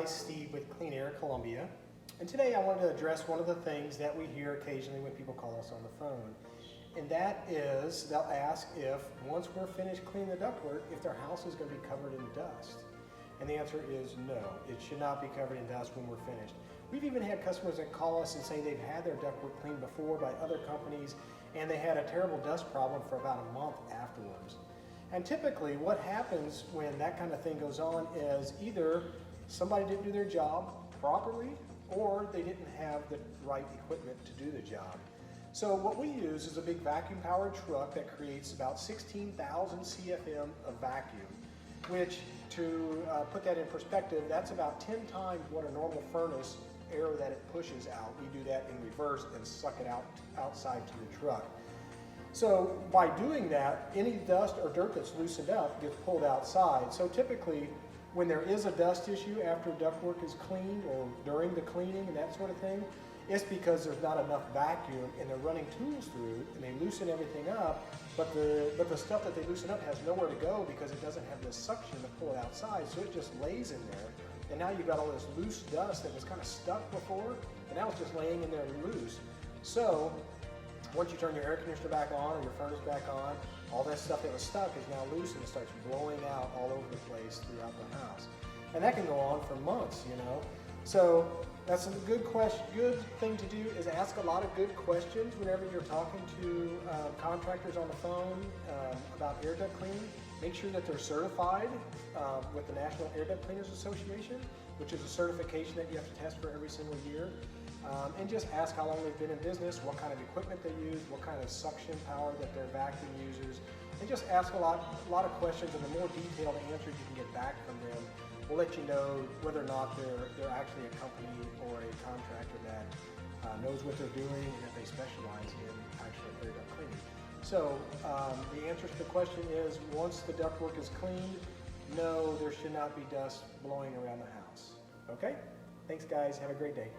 guys, Steve with Clean Air Columbia, and today I wanted to address one of the things that we hear occasionally when people call us on the phone, and that is they'll ask if, once we're finished cleaning the ductwork, if their house is going to be covered in dust. And the answer is no, it should not be covered in dust when we're finished. We've even had customers that call us and say they've had their ductwork cleaned before by other companies, and they had a terrible dust problem for about a month afterwards. And typically what happens when that kind of thing goes on is either somebody didn't do their job properly or they didn't have the right equipment to do the job. So what we use is a big vacuum powered truck that creates about 16,000 CFM of vacuum, which to put that in perspective, that's about 10 times what a normal furnace air that it pushes out. We do that in reverse and suck it outside to the truck. So by doing that, any dust or dirt that's loosened up gets pulled outside. So typically, when there is a dust issue after ductwork is cleaned or during the cleaning and that sort of thing, it's because there's not enough vacuum and they're running tools through and they loosen everything up, but the stuff that they loosen up has nowhere to go because it doesn't have the suction to pull it outside, so it just lays in there. And now you've got all this loose dust that was kind of stuck before, and now it's just laying in there loose. So once you turn your air conditioner back on or your furnace back on, all that stuff that was stuck is now loose and it starts blowing out all over the place throughout the house. And that can go on for months, you know. So that's a good thing to do is ask a lot of good questions whenever you're talking to contractors on the phone about air duct cleaning. Make sure that they're certified with the National Air Duct Cleaners Association, which is a certification that you have to test for every single year. And just ask how long they've been in business, what kind of equipment they use, what kind of suction power that their vacuum uses, and just ask a lot of questions, and the more detailed answers you can get back from them will let you know whether or not they're actually a company or a contractor that knows what they're doing and that they specialize in actual air duct cleaning. So the answer to the question is, once the ductwork is cleaned, no, there should not be dust blowing around the house. Okay? Thanks guys, have a great day.